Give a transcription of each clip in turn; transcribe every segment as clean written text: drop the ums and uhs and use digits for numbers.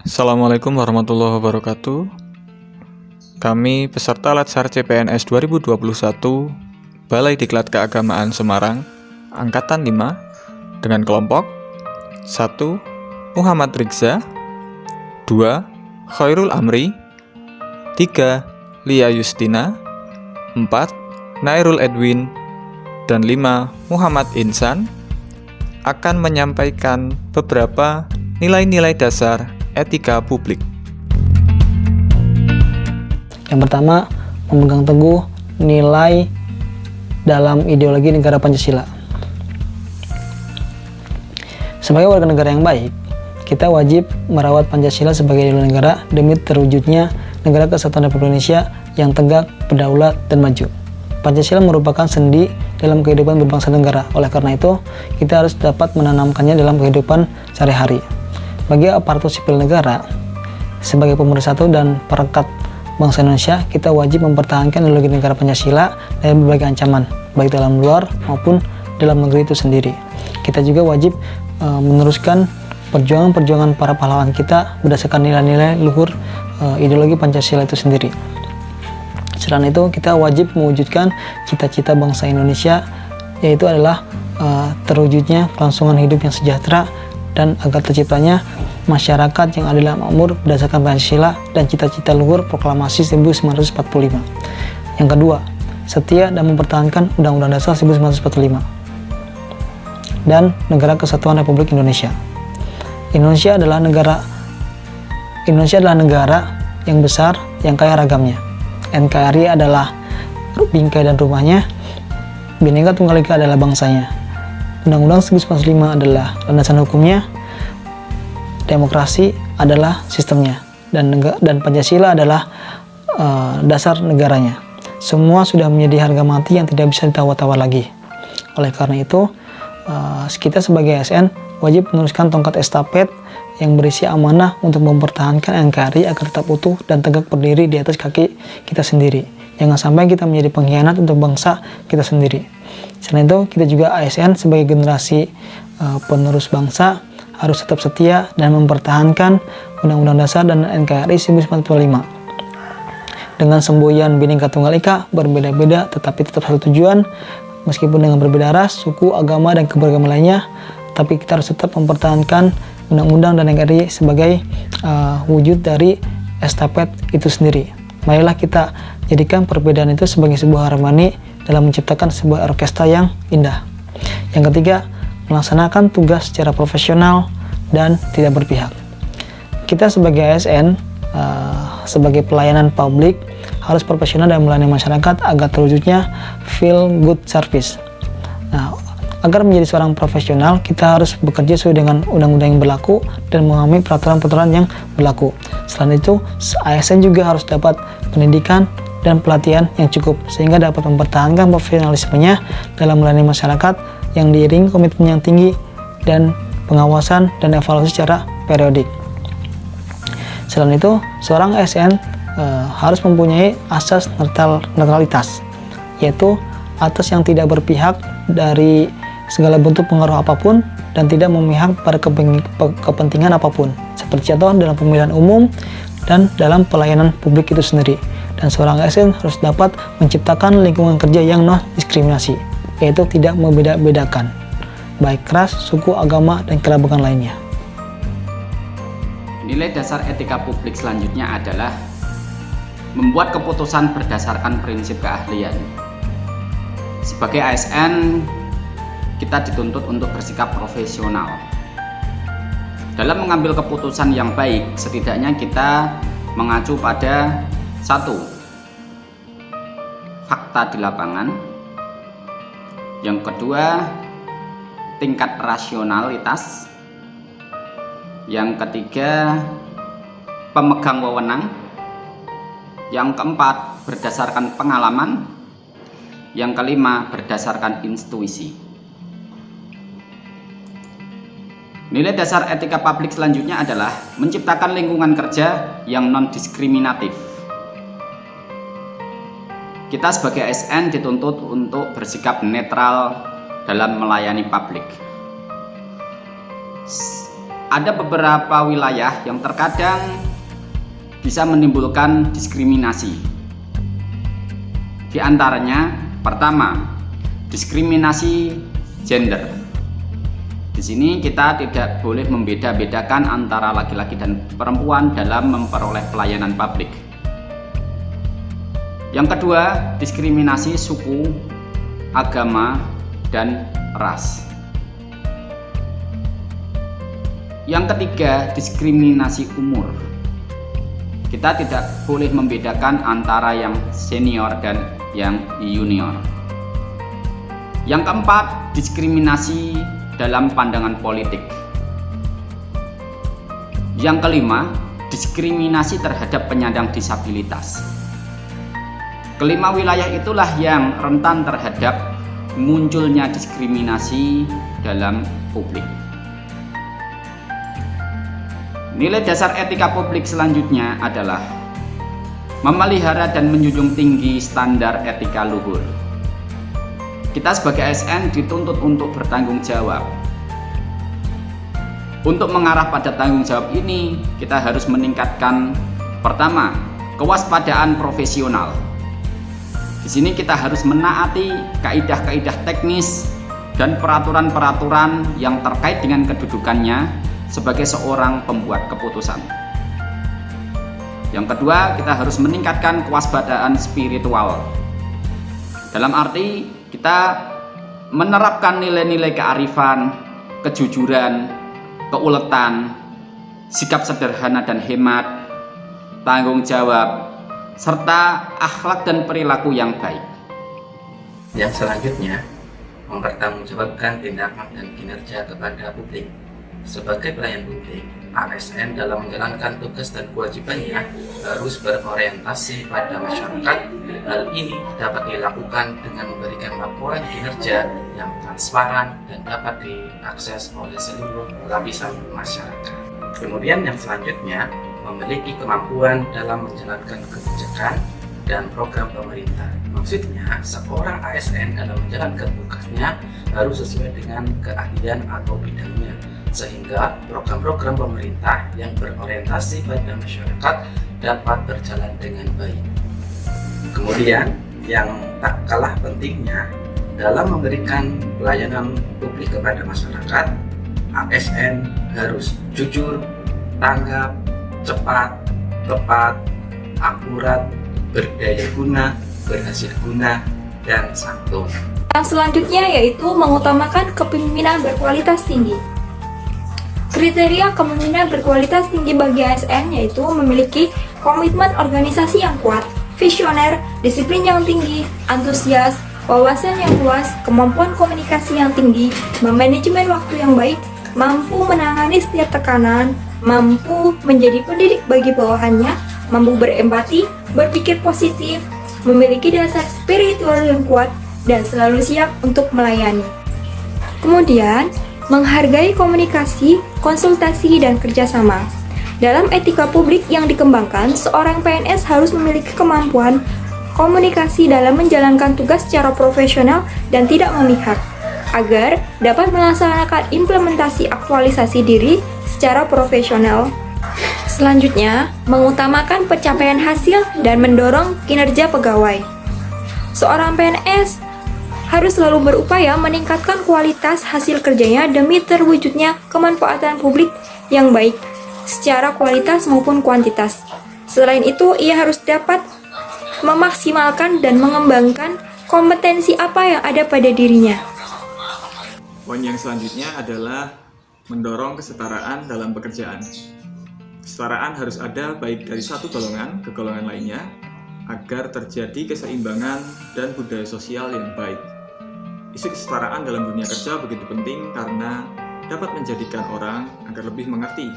Assalamualaikum warahmatullahi wabarakatuh. Kami peserta Latsar CPNS 2021 Balai Diklat Keagamaan Semarang Angkatan 5 dengan kelompok 1. Muhammad Rikza, 2. Khairul Amri, 3. Lia Yustina, 4. Nairul Edwin, dan 5. Muhammad Insan akan menyampaikan beberapa nilai-nilai dasar etika publik. Yang pertama, memegang teguh nilai dalam ideologi negara Pancasila. Sebagai warga negara yang baik, kita wajib merawat Pancasila sebagai ideologi negara demi terwujudnya negara kesatuan Republik Indonesia yang tegak, berdaulat, dan maju. Pancasila merupakan sendi dalam kehidupan berbangsa negara. Oleh karena itu, kita harus dapat menanamkannya dalam kehidupan sehari-hari. Bagi aparatur sipil negara, sebagai pemersatu dan perekat bangsa Indonesia, kita wajib mempertahankan ideologi negara Pancasila dari berbagai ancaman, baik dalam luar maupun dalam negeri itu sendiri. Kita juga wajib meneruskan perjuangan-perjuangan para pahlawan kita berdasarkan nilai-nilai luhur ideologi Pancasila itu sendiri. Selain itu, kita wajib mewujudkan cita-cita bangsa Indonesia, yaitu adalah terwujudnya kelangsungan hidup yang sejahtera dan agar terciptanya masyarakat yang adil dan makmur berdasarkan Pancasila dan cita-cita luhur proklamasi 1945. Yang kedua, setia dan mempertahankan Undang-Undang Dasar 1945 dan Negara Kesatuan Republik Indonesia. Indonesia adalah negara yang besar, yang kaya ragamnya. NKRI adalah bingkai dan rumahnya, Bhinneka Tunggal Ika adalah bangsanya. Undang-Undang 1945 adalah landasan hukumnya, demokrasi adalah sistemnya, dan Pancasila adalah dasar negaranya. Semua sudah menjadi harga mati yang tidak bisa ditawar-tawar lagi. Oleh karena itu, kita sebagai ASN wajib meneruskan tongkat estafet yang berisi amanah untuk mempertahankan NKRI agar tetap utuh dan tegak berdiri di atas kaki kita sendiri. Jangan sampai kita menjadi pengkhianat untuk bangsa kita sendiri. Selain itu, kita juga ASN sebagai generasi penerus bangsa harus tetap setia dan mempertahankan Undang-Undang Dasar dan NKRI 1945. Dengan semboyan Bhinneka Tunggal Ika, berbeda-beda tetapi tetap satu tujuan, meskipun dengan berbeda ras, suku, agama, dan keberagaman lainnya, tapi kita harus tetap mempertahankan Undang-Undang dan NKRI sebagai wujud dari estafet itu sendiri. Marilah kita jadikan perbedaan itu sebagai sebuah harmoni dalam menciptakan sebuah orkestra yang indah. Yang ketiga, melaksanakan tugas secara profesional dan tidak berpihak. Kita sebagai ASN, sebagai pelayanan publik, harus profesional dan melayani masyarakat agar terwujudnya feel good service. Nah, agar menjadi seorang profesional, kita harus bekerja sesuai dengan undang-undang yang berlaku dan memahami peraturan-peraturan yang berlaku. Selain itu, ASN juga harus dapat pendidikan dan pelatihan yang cukup sehingga dapat mempertahankan profesionalismenya dalam melayani masyarakat yang diiringi komitmen yang tinggi dan pengawasan dan evaluasi secara periodik. Selain itu, seorang ASN harus mempunyai asas netralitas, yaitu atas yang tidak berpihak dari segala bentuk pengaruh apapun dan tidak memihak pada kepentingan apapun, seperti contoh dalam pemilihan umum dan dalam pelayanan publik itu sendiri. Dan seorang ASN harus dapat menciptakan lingkungan kerja yang non-diskriminasi, yaitu tidak membeda-bedakan, baik ras, suku, agama, dan kerabakan lainnya. Nilai dasar etika publik selanjutnya adalah membuat keputusan berdasarkan prinsip keahlian. Sebagai ASN, kita dituntut untuk bersikap profesional. Dalam mengambil keputusan yang baik, setidaknya kita mengacu pada 1. Fakta di lapangan. Yang kedua, tingkat rasionalitas. Yang ketiga, pemegang wewenang. Yang keempat, berdasarkan pengalaman. Yang kelima, berdasarkan intuisi. Nilai dasar etika publik selanjutnya adalah menciptakan lingkungan kerja yang non-diskriminatif. Kita sebagai ASN dituntut untuk bersikap netral dalam melayani publik. ada beberapa wilayah yang terkadang bisa menimbulkan diskriminasi. Di antaranya, pertama, diskriminasi gender. Di sini kita tidak boleh membeda-bedakan antara laki-laki dan perempuan dalam memperoleh pelayanan publik. Yang kedua, diskriminasi suku, agama, dan ras. Yang ketiga, diskriminasi umur. Kita tidak boleh membedakan antara yang senior dan yang junior. Yang keempat, diskriminasi dalam pandangan politik. Yang kelima, diskriminasi terhadap penyandang disabilitas. Kelima wilayah itulah yang rentan terhadap munculnya diskriminasi dalam publik. Nilai dasar etika publik selanjutnya adalah memelihara dan menjunjung tinggi standar etika luhur. Kita sebagai ASN dituntut untuk bertanggung jawab. Untuk mengarah pada tanggung jawab ini, kita harus meningkatkan pertama, kewaspadaan profesional. Di sini kita harus menaati kaidah-kaidah teknis dan peraturan-peraturan yang terkait dengan kedudukannya sebagai seorang pembuat keputusan. Yang kedua, kita harus meningkatkan kewaspadaan spiritual. Dalam arti kita menerapkan nilai-nilai kearifan, kejujuran, keuletan, sikap sederhana dan hemat, tanggung jawab, serta akhlak dan perilaku yang baik. Yang selanjutnya, mempertanggungjawabkan tindakan dan kinerja kepada publik. Sebagai pelayan publik, ASN dalam menjalankan tugas dan kewajibannya harus berorientasi pada masyarakat. Hal ini dapat dilakukan dengan memberikan laporan kinerja yang transparan dan dapat diakses oleh seluruh lapisan masyarakat. Kemudian yang selanjutnya, memiliki kemampuan dalam menjalankan kebijakan dan program pemerintah. Maksudnya, seorang ASN dalam menjalankan tugasnya harus sesuai dengan keahlian atau bidangnya, sehingga program-program pemerintah yang berorientasi pada masyarakat dapat berjalan dengan baik. Kemudian, yang tak kalah pentingnya, dalam memberikan pelayanan publik kepada masyarakat, ASN harus jujur, tanggap, cepat, tepat, akurat, berdaya guna, berhasil guna, dan santun. Yang selanjutnya yaitu mengutamakan kepemimpinan berkualitas tinggi. Kriteria kepemimpinan berkualitas tinggi bagi ASN yaitu memiliki komitmen organisasi yang kuat, visioner, disiplin yang tinggi, antusias, wawasan yang luas, kemampuan komunikasi yang tinggi, memanajemen waktu yang baik, mampu menangani setiap tekanan, mampu menjadi pendidik bagi bawahannya, mampu berempati, berpikir positif, memiliki dasar spiritual yang kuat, dan selalu siap untuk melayani. Kemudian, menghargai komunikasi, konsultasi, dan kerjasama. Dalam etika publik yang dikembangkan, seorang PNS harus memiliki kemampuan komunikasi dalam menjalankan tugas secara profesional dan tidak memihak, agar dapat melaksanakan implementasi aktualisasi diri secara profesional. Selanjutnya, mengutamakan pencapaian hasil dan mendorong kinerja pegawai. Seorang PNS harus selalu berupaya meningkatkan kualitas hasil kerjanya demi terwujudnya kemanfaatan publik yang baik secara kualitas maupun kuantitas. Selain itu, ia harus dapat memaksimalkan dan mengembangkan kompetensi apa yang ada pada dirinya. Poin yang selanjutnya adalah mendorong kesetaraan dalam pekerjaan. Kesetaraan harus ada baik dari satu golongan ke golongan lainnya agar terjadi keseimbangan dan budaya sosial yang baik. Isu kesetaraan dalam dunia kerja begitu penting karena dapat menjadikan orang agar lebih mengerti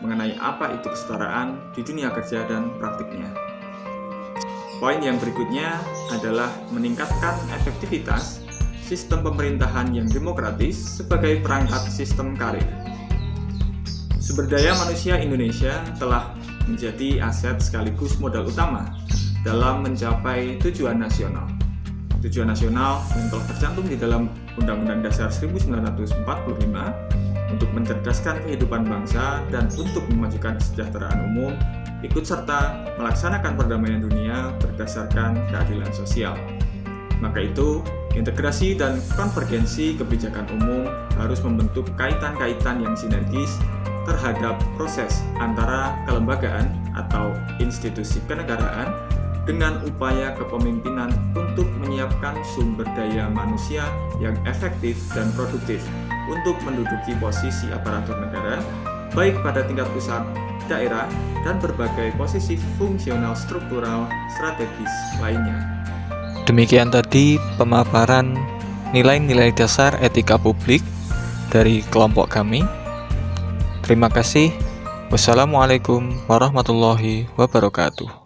mengenai apa itu kesetaraan di dunia kerja dan praktiknya. Poin yang berikutnya adalah meningkatkan efektivitas sistem pemerintahan yang demokratis sebagai perangkat sistem karir. Sumber daya manusia Indonesia telah menjadi aset sekaligus modal utama dalam mencapai tujuan nasional. Tujuan nasional yang telah tercantum di dalam Undang-Undang Dasar 1945 untuk mencerdaskan kehidupan bangsa dan untuk memajukan kesejahteraan umum, ikut serta melaksanakan perdamaian dunia berdasarkan keadilan sosial. Maka itu, integrasi dan konvergensi kebijakan umum harus membentuk kaitan-kaitan yang sinergis terhadap proses antara kelembagaan atau institusi kenegaraan dengan upaya kepemimpinan untuk menyiapkan sumber daya manusia yang efektif dan produktif untuk menduduki posisi aparatur negara, baik pada tingkat pusat, daerah, dan berbagai posisi fungsional struktural strategis lainnya. Demikian tadi pemaparan nilai-nilai dasar etika publik dari kelompok kami. Terima kasih. Wassalamualaikum warahmatullahi wabarakatuh.